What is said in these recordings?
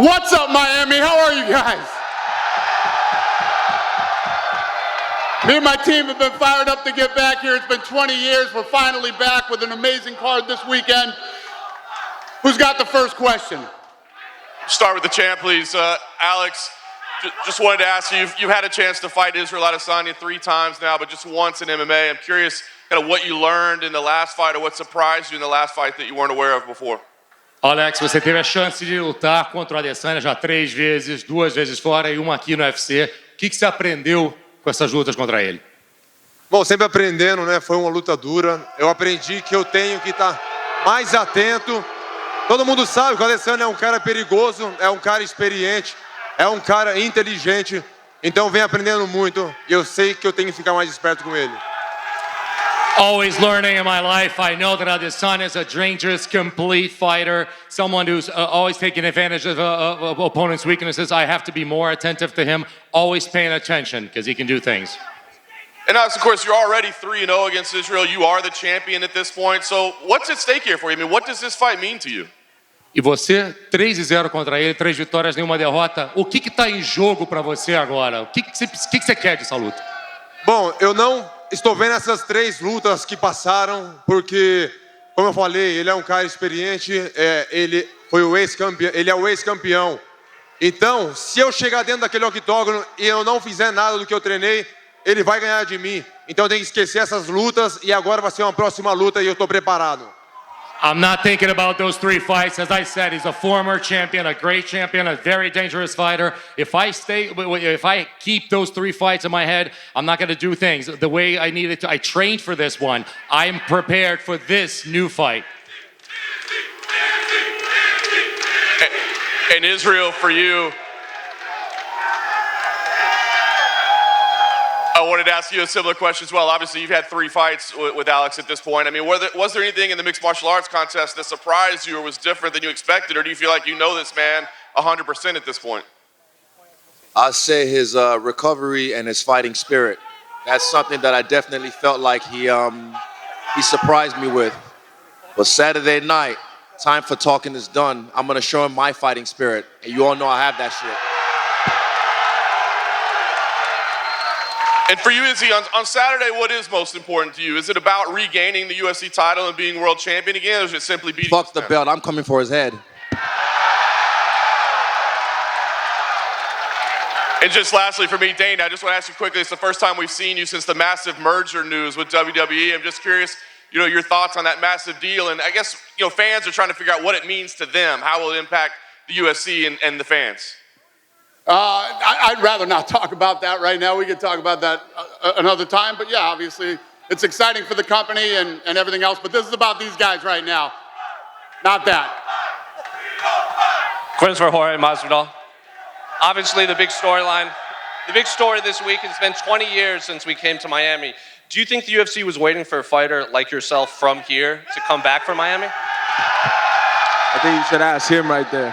What's up, Miami? How are you guys? Me and my team have been fired up to get back here. It's been 20 years. We're finally back with an amazing card this weekend. Who's got the first question? Start with the champ, please. Alex, just wanted to ask you, you've had a chance to fight Israel Adesanya 3 times now, but just once in MMA. I'm curious kind of what you learned in the last fight or what surprised you in the last fight that you weren't aware of before. Alex, você teve a chance de lutar contra o Adesanya já 3 vezes, 2 vezes fora e uma aqui no UFC. O que você aprendeu com essas lutas contra ele? Bom, sempre aprendendo, né? Foi uma luta dura. Eu aprendi que eu tenho que estar mais atento. Todo mundo sabe que o Adesanya é um cara perigoso, é um cara experiente, é um cara inteligente. Então vem aprendendo muito e eu sei que eu tenho que ficar mais esperto com ele. Always learning in my life. I know that Adesanya is a dangerous, complete fighter, someone who's always taking advantage of opponents' weaknesses. I have to be more attentive to him, always paying attention because he can do things. And Alex, of course, you're already 3-0 against Israel. You are the champion at this point. So what's at stake here for you? I mean, what does this fight mean to you? E você, 3-0 contra ele, 3 vitórias, nenhuma derrota. O que está em jogo para você agora? O que você quer dessa luta? Bom, eu não estou vendo essas 3 lutas que passaram, porque, como eu falei, ele é um cara experiente, ele foi o ex-campeão, ele é o ex-campeão. Então, se eu chegar dentro daquele octógono e eu não fizer nada do que eu treinei, ele vai ganhar de mim. Então eu tenho que esquecer essas lutas e agora vai ser uma próxima luta e eu estou preparado. I'm not thinking about those 3 fights. As I said, he's a former champion, a great champion, a very dangerous fighter. If I keep those 3 fights in my head, I'm not going to do things the way I needed to. I trained for this one. I'm prepared for this new fight. And Israel, for you, I wanted to ask you a similar question as well. Obviously, you've had 3 fights with Alex at this point. I mean, was there anything in the mixed martial arts contest that surprised you or was different than you expected, or do you feel like you know this man 100% at this point? I'd say his recovery and his fighting spirit. That's something that I definitely felt like he surprised me with. But Saturday night, time for talking is done. I'm going to show him my fighting spirit. And you all know I have that shit. And for you, Izzy, on Saturday, what is most important to you? Is it about regaining the UFC title and being world champion again, or is it simply beating Fuck the belt. I'm coming for his head. And just lastly for me, Dana, I just want to ask you quickly, it's the first time we've seen you since the massive merger news with WWE. I'm just curious, your thoughts on that massive deal. And I guess, fans are trying to figure out what it means to them. How will it impact the UFC and the fans? I'd rather not talk about that right now. We could talk about that another time. But yeah, obviously, it's exciting for the company and everything else. But this is about these guys right now, not that. Questions for Jorge Masvidal. Obviously, the big story this week, it's been 20 years since we came to Miami. Do you think the UFC was waiting for a fighter like yourself from here to come back from Miami? I think you should ask him right there.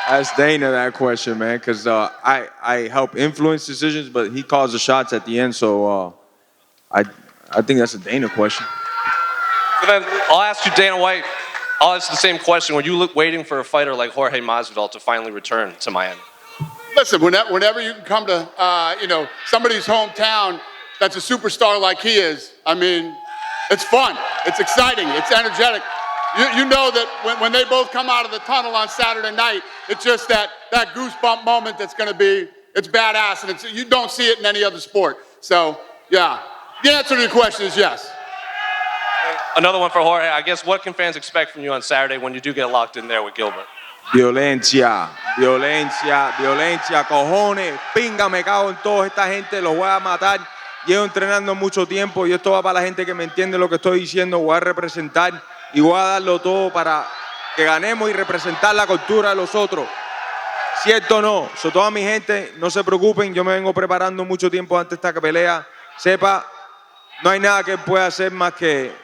Ask Dana that question, man, because I help influence decisions, but he calls the shots at the end, so I think that's a Dana question. So then I'll ask you, Dana White, I'll ask the same question. Were you waiting for a fighter like Jorge Masvidal to finally return to Miami? Listen, whenever you can come to somebody's hometown that's a superstar like he is, I mean, it's fun, it's exciting, it's energetic. You know that when they both come out of the tunnel on Saturday night, it's just that goosebump moment that's going to be, it's badass, and you don't see it in any other sport. So, yeah, the answer to your question is yes. Another one for Jorge. I guess what can fans expect from you on Saturday when you do get locked in there with Gilbert? Violencia, cojones, pinga, me cago en toda esta gente, los voy a matar. Llevo entrenando mucho tiempo y esto va para la gente que me entiende lo que estoy diciendo. Voy a representar y voy a darlo todo para que ganemos y representar la cultura de los otros. ¿Cierto o no? So, toda mi gente, no se preocupen, yo me vengo preparando mucho tiempo antes de esta pelea. Sepa, no hay nada que él pueda hacer más que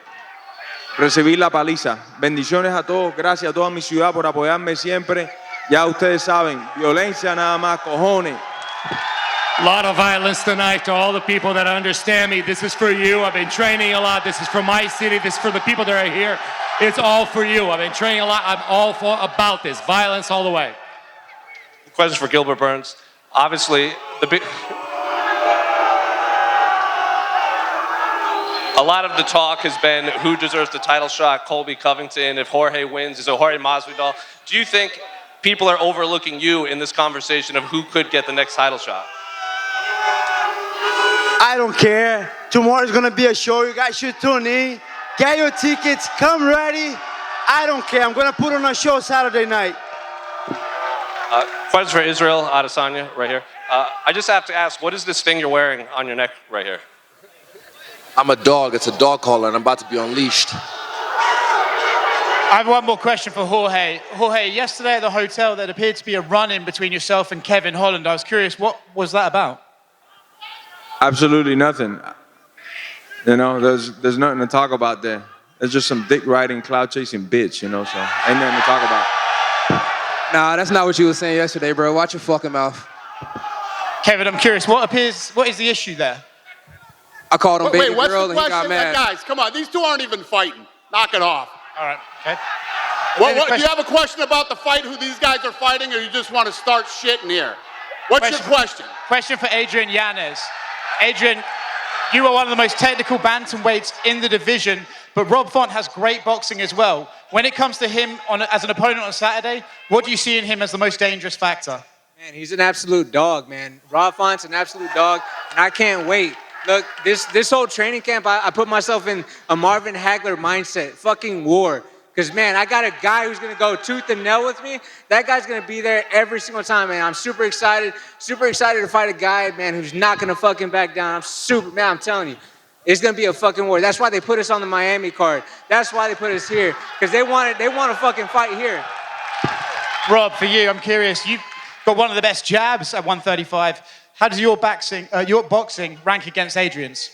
recibir la paliza. Bendiciones a todos, gracias a toda mi ciudad por apoyarme siempre. Ya ustedes saben, violencia nada más, cojones. A lot of violence tonight to all the people that understand me. This is for you. I've been training a lot. This is for my city. This is for the people that are here. It's all for you. I've been training a lot. I'm all about this. Violence all the way. Question for Gilbert Burns. Obviously, a lot of the talk has been who deserves the title shot, Colby Covington. If Jorge wins, is it Jorge Masvidal? Do you think people are overlooking you in this conversation of who could get the next title shot? I don't care. Tomorrow's gonna be a show. You guys should tune in. Get your tickets. Come ready. I don't care. I'm gonna put on a show Saturday night. Question for Israel Adesanya, right here. I just have to ask, what is this thing you're wearing on your neck right here? I'm a dog. It's a dog collar, and I'm about to be unleashed. I have one more question for Jorge. Jorge, yesterday at the hotel, there appeared to be a run-in between yourself and Kevin Holland. I was curious, what was that about? Absolutely nothing. You know, there's nothing to talk about there. It's just some dick riding, cloud chasing bitch, you know, so ain't nothing to talk about. Nah, that's not what you were saying yesterday, bro. Watch your fucking mouth. Kevin, I'm curious, what is the issue there? I called him baby Wait, what's girl the and he got question? mad. Guys, come on. These two aren't even fighting. Knock it off. All right, okay. Do you have a question about the fight, who these guys are fighting, or you just want to start shit in here? What's your question? Question for Adrian Yanez. Adrian, you are one of the most technical bantamweights in the division, but Rob Font has great boxing as well. When it comes to him as an opponent on Saturday, what do you see in him as the most dangerous factor? Man, he's an absolute dog, man. Rob Font's an absolute dog, and I can't wait. Look, this whole training camp, I put myself in a Marvin Hagler mindset. Fucking war. Because, man, I got a guy who's going to go tooth and nail with me. That guy's going to be there every single time, man. I'm super excited to fight a guy, man, who's not going to fucking back down. Man, I'm telling you. It's going to be a fucking war. That's why they put us on the Miami card. That's why they put us here. Because they want to fucking fight here. Rob, for you, I'm curious. You've got one of the best jabs at 135. How does your boxing rank against Adrian's?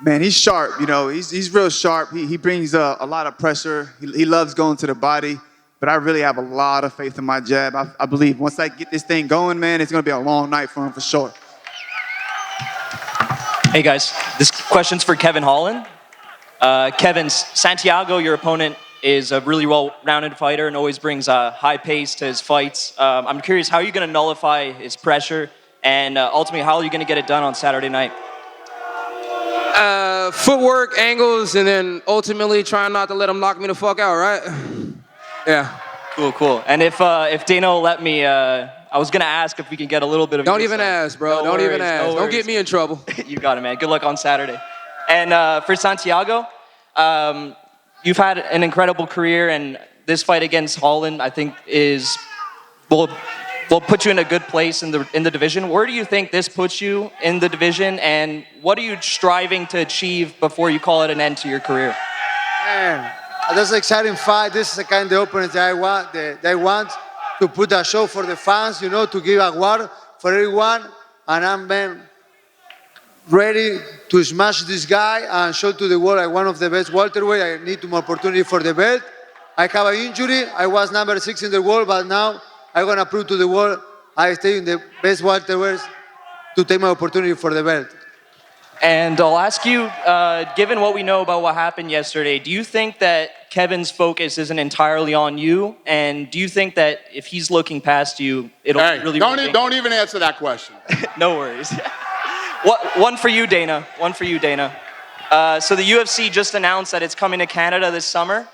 Man, he's sharp, you know, he's real sharp. He brings a lot of pressure. He loves going to the body, but I really have a lot of faith in my jab. I believe once I get this thing going, man, it's going to be a long night for him for sure. Hey guys, this question's for Kevin Holland. Kevin, Santiago, your opponent, is a really well-rounded fighter and always brings a high pace to his fights. I'm curious, how are you going to nullify his pressure? And ultimately, how are you going to get it done on Saturday night? Footwork, angles, and then ultimately trying not to let him knock me the fuck out, right? Yeah. Cool. And if Dana will let me, I was going to ask if we can get a little bit of... Don't even ask, bro. Don't even ask. Don't get me in trouble. You got it, man. Good luck on Saturday. And for Santiago, you've had an incredible career, and this fight against Holland, I think, will put you in a good place in the division. Where do you think this puts you in the division, and what are you striving to achieve before you call it an end to your career? Man, that's an exciting fight. This is the kind of opponent that I want. They want to put a show for the fans, you know, to give a award for everyone. And I'm ready to smash this guy and show to the world I'm one of the best welterweight. I need more opportunity for the belt. I have an injury. I was number 6 in the world, but now I'm going to prove to the world I stay in the best welterweights to take my opportunity for the belt. And I'll ask you, given what we know about what happened yesterday, do you think that Kevin's focus isn't entirely on you? And do you think that if he's looking past you, it'll really... Don't even answer that question. No worries. One for you, Dana. So the UFC just announced that it's coming to Canada this summer.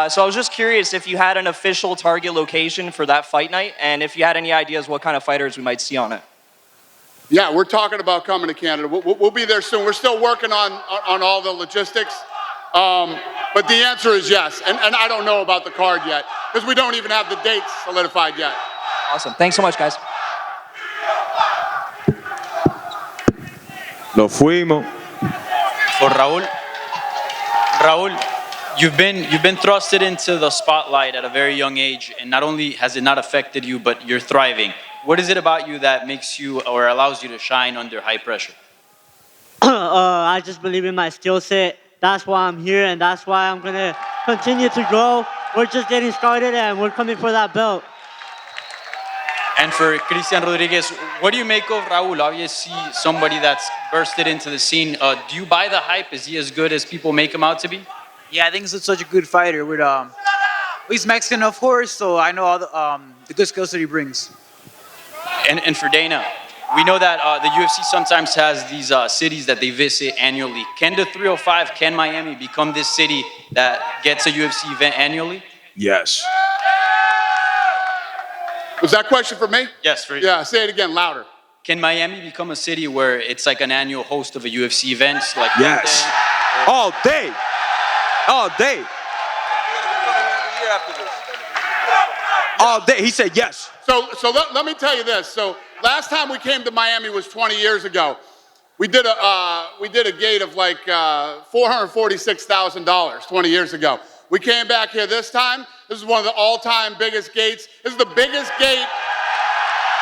So I was just curious if you had an official target location for that fight night, and if you had any ideas what kind of fighters we might see on it. Yeah, we're talking about coming to Canada. We'll be there soon. We're still working on all the logistics. But the answer is yes. And I don't know about the card yet, because we don't even have the dates solidified yet. Awesome. Thanks so much, guys. Lo fuimos. For Raul, you've been thrusted into the spotlight at a very young age, and not only has it not affected you, but you're thriving. What is it about you that makes you or allows you to shine under high pressure? I just believe in my skill set. That's why I'm here, and that's why I'm gonna continue to grow. We're just getting started, and we're coming for that belt. And for Christian Rodriguez, what do you make of Raul? Obviously, somebody that's bursted into the scene. Do you buy the hype? Is he as good as people make him out to be? Yeah, I think he's such a good fighter. He's Mexican, of course, so I know all the good skills that he brings. And for Dana, we know that the UFC sometimes has these cities that they visit annually. Can the 305, can Miami become this city that gets a UFC event annually? Yes. Was that question for me? Yes, for you. Yeah, say it again, louder. Can Miami become a city where it's like an annual host of a UFC event? Like Yes. All day. All day. All day. He said yes. So let me tell you this. So last time we came to Miami was 20 years ago. We did a gate of like $446,000 20 years ago. We came back here this time. This is one of the all-time biggest gates. This is the biggest gate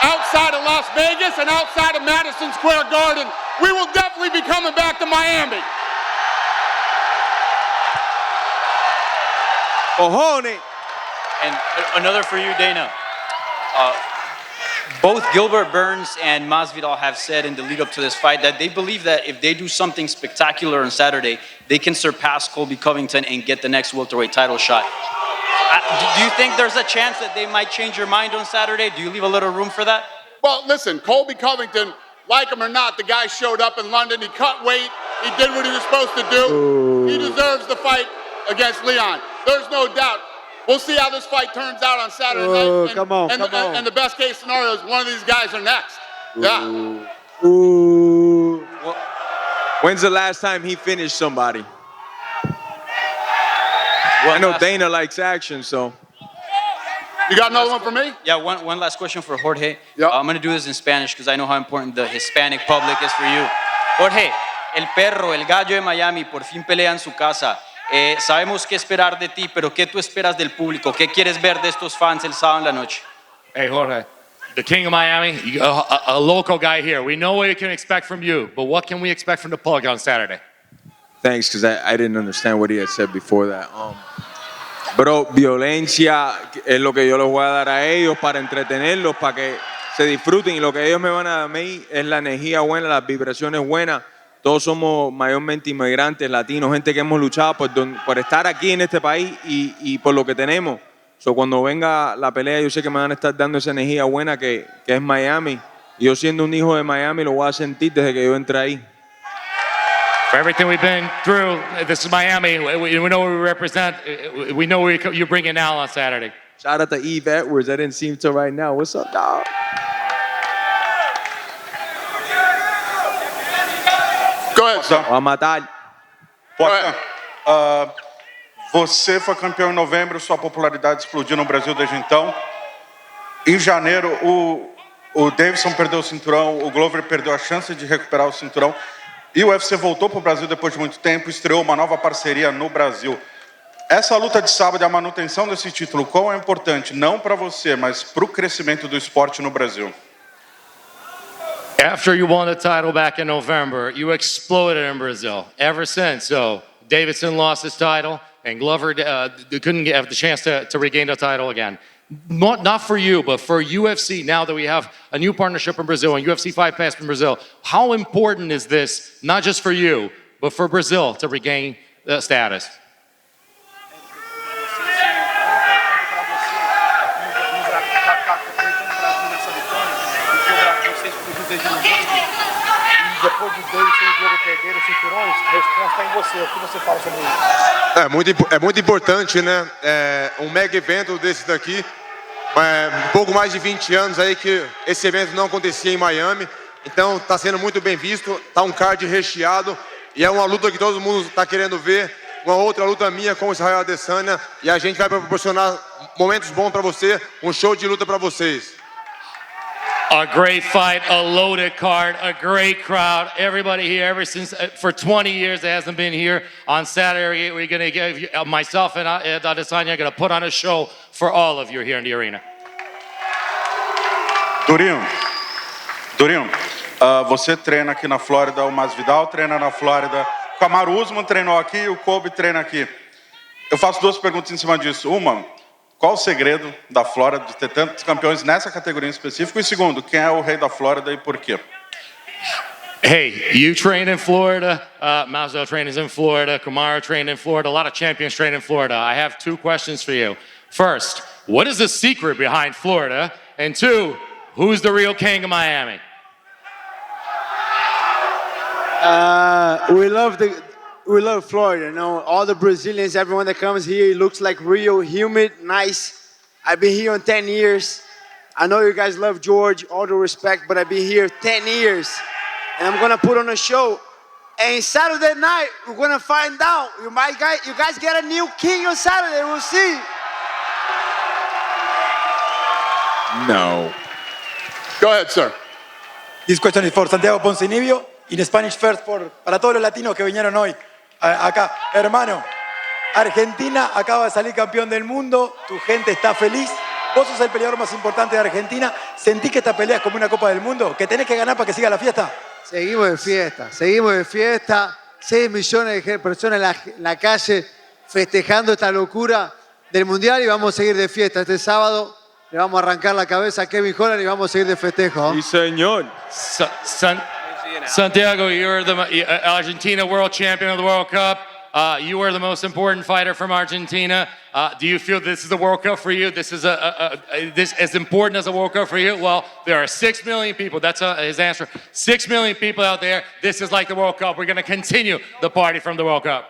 outside of Las Vegas and outside of Madison Square Garden. We will definitely be coming back to Miami. Cojones. And another for you, Dana. Both Gilbert Burns and Masvidal have said in the lead up to this fight that they believe that if they do something spectacular on Saturday, they can surpass Colby Covington and get the next welterweight title shot. Do you think there's a chance that they might change your mind on Saturday? Do you leave a little room for that? Well, listen, Colby Covington, like him or not, the guy showed up in London. He cut weight. He did what he was supposed to do. He deserves the fight against Leon. There's no doubt. We'll see how this fight turns out on Saturday night. And the best case scenario is one of these guys are next. Yeah. Ooh. When's the last time he finished somebody? I know Dana likes action, so. You got another one for me? Yeah, one last question for Jorge. I'm going to do this in Spanish because I know how important the Hispanic public is for you. Jorge, el perro, el gallo de Miami, por fin pelea en su casa. Sabemos qué esperar de ti, pero ¿qué tú esperas del público? ¿Qué quieres ver de estos fans el sábado en la noche? Hey, Jorge, the king of Miami, a local guy here. We know what we can expect from you, but what can we expect from the plug on Saturday? Thanks, because I didn't understand what he had said before that. Bro, violencia es lo que yo les voy a dar a ellos para entretenerlos, para que se disfruten. Y lo que ellos me van a dar a mí es la energía buena, las vibraciones buenas. Todos somos mayormente inmigrantes, latinos, gente que hemos luchado por estar aquí en este país y por lo que tenemos. So, cuando venga la pelea, yo sé que me van a estar dando esa energía buena que es Miami. Y yo siendo un hijo de Miami lo voy a sentir desde que yo entré ahí. For everything we've been through, this is Miami. We know what we represent. We know what you're bringing now on Saturday. Shout out to Eve Edwards. I didn't see him till right now. What's up, dog? Go ahead, son. Vou matar. Você foi campeão em novembro, sua popularidade explodiu no Brasil desde então. Em janeiro, o Davidson perdeu o cinturão, o Glover perdeu a chance de recuperar o cinturão. E o UFC voltou para o Brasil depois de muito tempo, estreou uma nova parceria no Brasil. Essa luta de sábado e a manutenção desse título, qual é importante? Não para você, mas para o crescimento do esporte no Brasil. After you won the title back in November, you exploded in Brazil. Ever since, so Davidson lost his title, and Glover couldn't have the chance to regain the title again. Not for you, but for UFC, now that we have a new partnership in Brazil and UFC Fight Pass in Brazil, how important is this, not just for you, but for Brazil to regain the status? Depois dos dois jogos perderam os cinturões, a resposta está em você. O que você fala sobre isso? É muito importante, né? Um mega evento desse daqui. Um pouco mais de 20 anos aí que esse evento não acontecia em Miami. Então está sendo muito bem visto, está um card recheado e é uma luta que todo mundo está querendo ver. Uma outra luta minha com o Israel Adesanya e a gente vai proporcionar momentos bons para você, um show de luta para vocês. A great fight, a loaded card, a great crowd. Everybody here, ever since for 20 years, it hasn't been here. On Saturday, we're going to give myself and Adesanya are going to put on a show for all of you here in the arena. Durinho, você treina aqui na Flórida, o Masvidal treina na Flórida, o Kamaru Usman treinou aqui, o Colby treina aqui. Eu faço duas perguntas em cima disso. Uma, qual o segredo da Flórida de ter tantos campeões nessa categoria em específico? E segundo, quem é o rei da Flórida e por quê? Hey, you train in Florida, Masvidal trains in Florida, Kamaru trained in Florida, a lot of champions train in Florida. I have two questions for you. First, what is the secret behind Florida? And two, Who's the real king of Miami? We love Florida. You know, all the Brazilians, everyone that comes here, it looks like real, humid, nice. I've been here on 10 years. I know you guys love George, all the respect, but I've been here 10 years. And I'm gonna put on a show. And Saturday night, we're gonna find out. You guys get a new king on Saturday, we'll see. No. Go ahead, sir. This question is for Santiago Poncinibio, in Spanish first para todos los latinos que vinieron hoy acá. Hermano, Argentina acaba de salir campeón del mundo, tu gente está feliz, vos sos el peleador más importante de Argentina, ¿sentís que esta pelea es como una Copa del Mundo? ¿Que tenés que ganar para que siga la fiesta? Seguimos de fiesta. 6 millones de personas en la calle festejando esta locura del Mundial y vamos a seguir de fiesta. Este sábado le vamos a arrancar la cabeza a Kevin Holland y vamos a seguir de festejo. Sí, señor. Santiago, you're the Argentina world champion of the World Cup. You are the most important fighter from Argentina. Do you feel this is the World Cup for you? This is this as important as a World Cup for you? Well, there are 6 million people. That's his answer. 6 million people out there. This is like the World Cup. We're going to continue the party from the World Cup.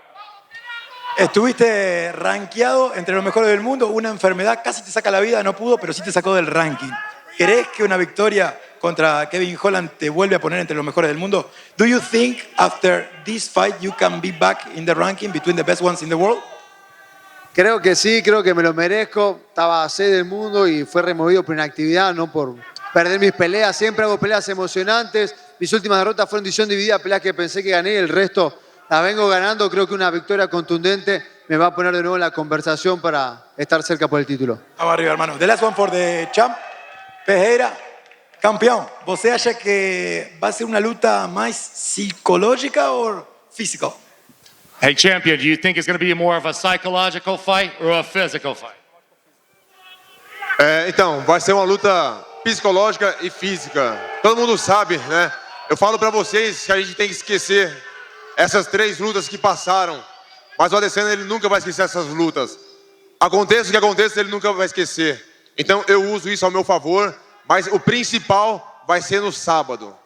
Estuviste rankeado entre los mejores del mundo, una enfermedad casi te saca la vida, no pudo, pero sí te sacó del ranking. ¿Crees que una victoria contra Kevin Holland te vuelve a poner entre los mejores del mundo? Do you think after this fight you can be back in the ranking between the best ones in the world? Creo que sí, creo que me lo merezco. Estaba a 6 del mundo y fue removido por inactividad, no por perder mis peleas. Siempre hago peleas emocionantes. Mis últimas derrotas fueron decisión dividida, peleas que pensé que gané y el resto la vengo ganando. Creo que una victoria contundente me va a poner de nuevo en la conversación para estar cerca por el título. Vamos arriba, hermano. The last one for the champ. Pereira, campeón. ¿Você acha que va a ser una lucha más psicológica o física? Hey, champion, do you think it's going to be more of a psychological fight or a physical fight? Então, vai ser uma luta psicológica e física. Todo mundo sabe, né? Eu falo pra vocês que a gente tem que esquecer essas 3 lutas que passaram. Mas o Adesanya, ele nunca vai esquecer essas lutas. Aconteça o que aconteça, ele nunca vai esquecer. Então eu uso isso ao meu favor, mas o principal vai ser no sábado.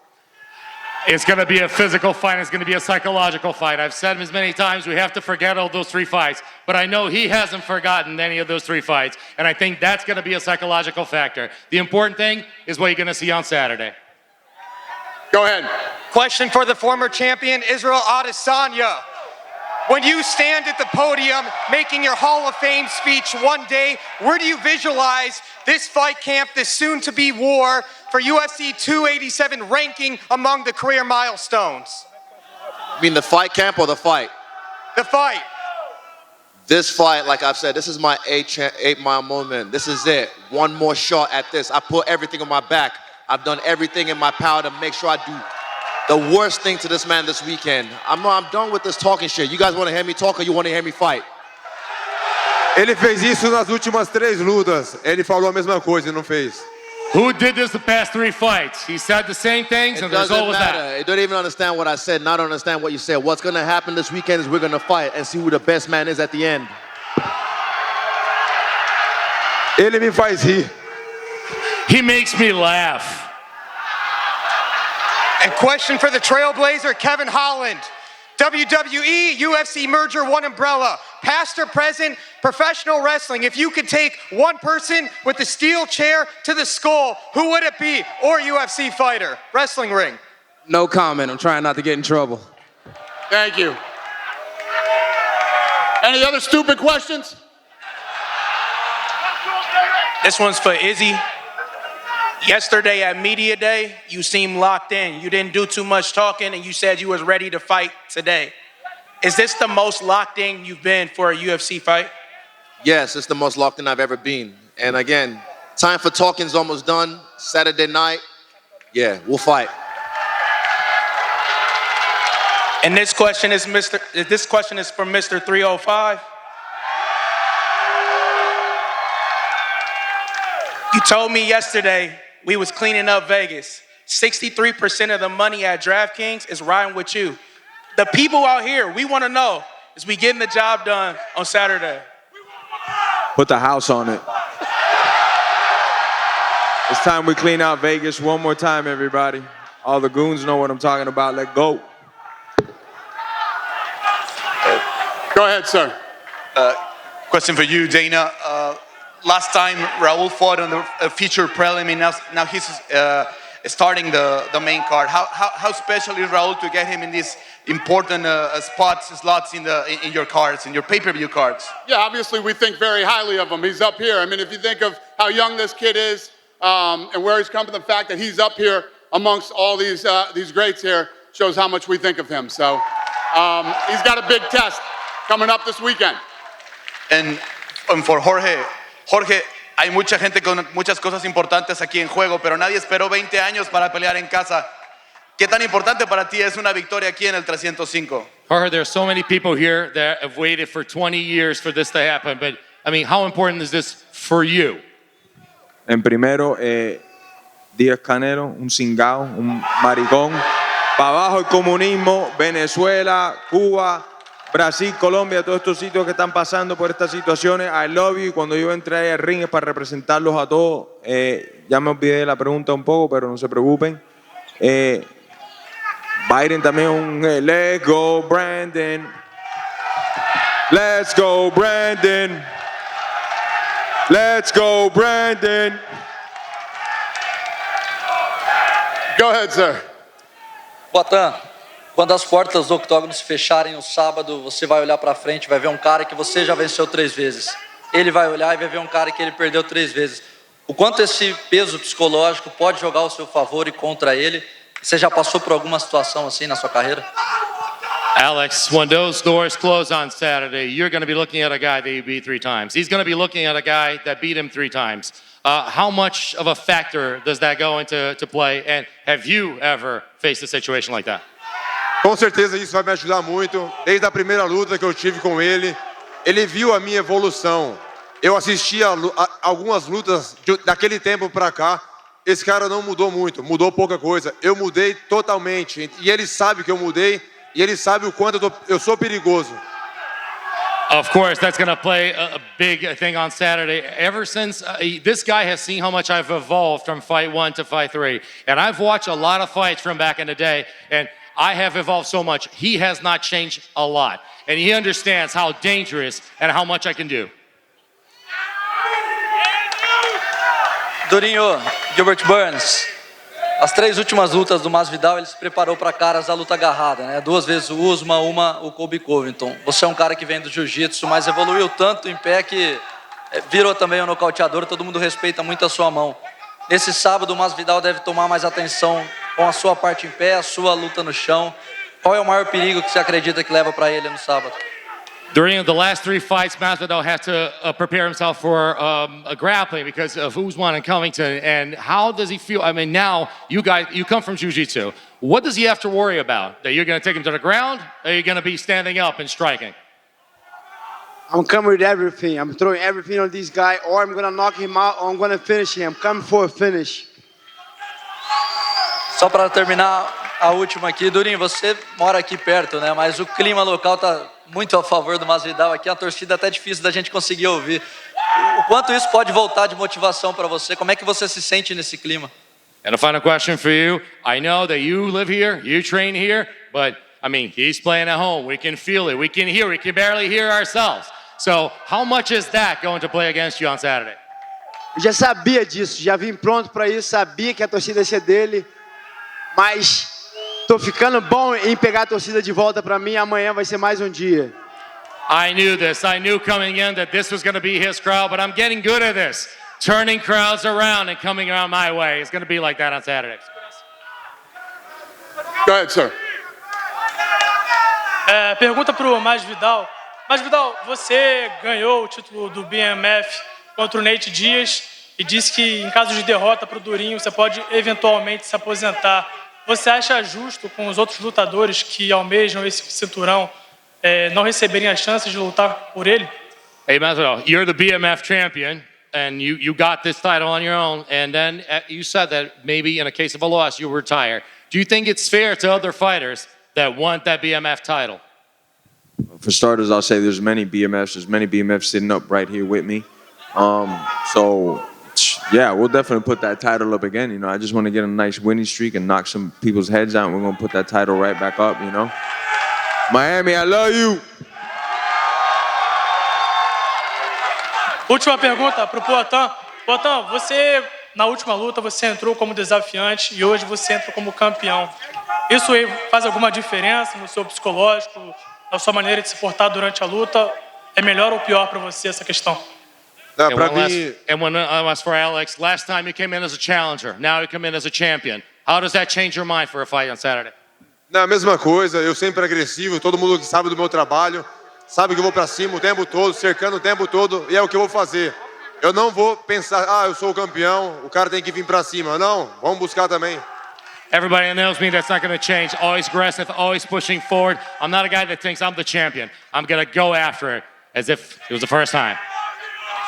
It's going to be a physical fight. It's going to be a psychological fight. I've said as many times, we have to forget all those 3 fights. But I know he hasn't forgotten any of those 3 fights. And I think that's going to be a psychological factor. The important thing is what you're going to see on Saturday. Go ahead. Question for the former champion, Israel Adesanya. When you stand at the podium making your Hall of Fame speech one day, where do you visualize this fight camp, this soon-to-be war for UFC 287 ranking among the career milestones? You mean the fight camp or the fight? The fight. This fight, like I've said, this is my 8-mile moment. This is it. One more shot at this. I put everything on my back. I've done everything in my power to make sure I do the worst thing to this man this weekend. I'm done with this talking shit. You guys want to hear me talk or you want to hear me fight? Ele fez isso nas últimas 3 lutas. Ele falou a mesma coisa e não fez. Who did this the past 3 fights? He said the same things, and the result was that. You don't even understand what I said, not understand what you said. What's going to happen this weekend is we're going to fight and see who the best man is at the end. Ele me faz rir. He makes me laugh. And question for the Trailblazer, Kevin Holland. WWE, UFC merger, one umbrella. Past or present, professional wrestling. If you could take one person with the steel chair to the skull, who would it be? Or UFC fighter, wrestling ring. No comment. I'm trying not to get in trouble. Thank you. Any other stupid questions? This one's for Izzy. Yesterday at Media Day, you seemed locked in. You didn't do too much talking, and you said you was ready to fight today. Is this the most locked in you've been for a UFC fight? Yes, it's the most locked in I've ever been. And again, time for talking's almost done. Saturday night, yeah, we'll fight. And this question is from Mr. 305. You told me yesterday we was cleaning up Vegas. 63% of the money at DraftKings is riding with you. The people out here, we want to know, is we getting the job done on Saturday? Put the house on it. It's time we clean out Vegas one more time, everybody. All the goons know what I'm talking about. Let's go. Go ahead, sir. Question for you, Dana. Last time Raul fought on the feature prelim, and now he's starting the main card. How special is Raul to get him in these important slots in your cards, in your pay-per-view cards? Yeah, obviously we think very highly of him. He's up here. I mean, if you think of how young this kid is and where he's come from, the fact that he's up here amongst all these greats here shows how much we think of him. So he's got a big test coming up this weekend. And for Jorge, hay mucha gente con muchas cosas importantes aquí en juego, pero nadie esperó 20 años para pelear en casa. ¿Qué tan importante para ti es una victoria aquí en el 305? Jorge, there are so many people here that have waited for 20 years for this to happen, but I mean, how important is this for you? En primero, Díaz Canelo, un cingao, un maricón. Para abajo el comunismo, Venezuela, Cuba, Brasil, Colombia, todos estos sitios que están pasando por estas situaciones. I love you. Y cuando yo entré ahí al ring es para representarlos a todos. Ya me olvidé de la pregunta un poco, pero no se preocupen. Biden también un let's go Brandon. Let's go Brandon. Let's go Brandon. Go ahead, sir. Botan, quando as portas do octógono se fecharem no sábado, você vai olhar para frente, vai ver um cara que você já venceu 3 vezes. Ele vai olhar e vai ver um cara que ele perdeu 3 vezes. O quanto esse peso psicológico pode jogar ao seu favor e contra ele? Você já passou por alguma situação assim na sua carreira? Alex, when those doors close on Saturday, you're going to be looking at a guy that you beat 3 times. He's going to be looking at a guy that beat him 3 times. How much of a factor does that go into play? And have you ever faced a situation like that? Com certeza isso vai me ajudar muito. Desde a primeira luta que eu tive com ele, ele viu a minha evolução. Eu assisti a algumas lutas daquele tempo para cá. Esse cara não mudou muito, mudou pouca coisa. Eu mudei totalmente. E ele sabe que eu mudei. E ele sabe o quanto eu sou perigoso. Of course, that's going to play a big thing on Saturday. Ever since, this guy has seen how much I've evolved from fight 1 to fight 3. And I've watched a lot of fights from back in the day, and I have evolved so much. He has not changed a lot. And he understands how dangerous and how much I can do. Durinho, Gilbert Burns, as 3 últimas lutas do Masvidal, ele se preparou para caras da luta agarrada, né? 2 vezes o Usman, uma o Colby Covington. Você é um cara que vem do jiu-jitsu, mas evoluiu tanto em pé que virou também um nocauteador, todo mundo respeita muito a sua mão. Nesse sábado, o Masvidal deve tomar mais atenção com a sua parte em pé, a sua luta no chão. Qual é o maior perigo que você acredita que leva para ele no sábado? During the last 3 fights, Masvidal had to prepare himself for a grappling because of Usman and Covington. And how does he feel? I mean, now you come from jiu-jitsu. What does he have to worry about? That you're going to take him to the ground, or are you going to be standing up and striking? I'm coming with everything. I'm throwing everything on this guy, or I'm going to knock him out, or I'm going to finish him. I'm coming for a finish. Só para terminar a última aqui, Durinho, você mora aqui perto, né? Mas o clima local tá muito a favor do Masvidal aqui, a torcida até difícil da gente conseguir ouvir. O quanto isso pode voltar de motivação para você? Como é que você se sente nesse clima? And a final question for you. I know that you live here, you train here, but I mean, he's playing at home. We can feel it. We can hear. We can barely hear ourselves. So how much is that going to play against you on Saturday? Eu já sabia disso, já vim pronto para isso, sabia que a torcida ia ser dele, mas tô ficando bom em pegar a torcida de volta para mim. Amanhã vai ser mais um dia. I knew this. I knew coming in that this was going to be his crowd, but I'm getting good at this. Turning crowds around and coming around my way. It's going to be like that on Saturday. Go ahead, sir. Pergunta pro Masvidal. Masvidal, você ganhou o título do BMF contra o Nate Diaz e disse que em caso de derrota pro Durinho você pode eventualmente se aposentar. Você acha justo com os outros lutadores que almejam esse cinturão não receberem a chance de lutar por ele? Hey, Masvidal, you're the BMF champion, and you got this title on your own, and then you said that maybe in a case of a loss, you'll retire. Do you think it's fair to other fighters that want that BMF title? For starters, I'll say there's many BMFs. There's many BMFs sitting up right here with me. So Yeah, we'll definitely put that title up again. I just want to get a nice winning streak and knock some people's heads out. We're going to put that title right back up, Miami, I love you. Última pergunta para o Poatan. Poatan, você, na última luta, você entrou como desafiante e hoje você entra como campeão. Isso aí faz alguma diferença no seu psicológico, na sua maneira de se portar durante a luta? É melhor ou pior para você essa questão? And one last for Alex. Last time you came in as a challenger, now you come in as a champion. How does that change your mind for a fight on Saturday? Não, a mesma coisa, eu sempre agressivo, todo mundo que sabe do meu trabalho, sabe que eu vou pra cima o tempo todo, cercando o tempo todo, e é o que eu vou fazer. Eu não vou pensar, eu sou o campeão, o cara tem que vir pra cima. Não, vamos buscar também. Everybody knows me, that's not going to change. Always aggressive, always pushing forward. I'm not a guy that thinks I'm the champion. I'm going to go after it as if it was the first time.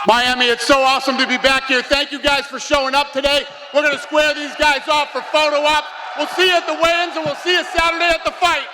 Miami, it's so awesome to be back here. Thank you guys for showing up today. We're going to square these guys off for photo ops. We'll see you at the weigh-ins and we'll see you Saturday at the fight.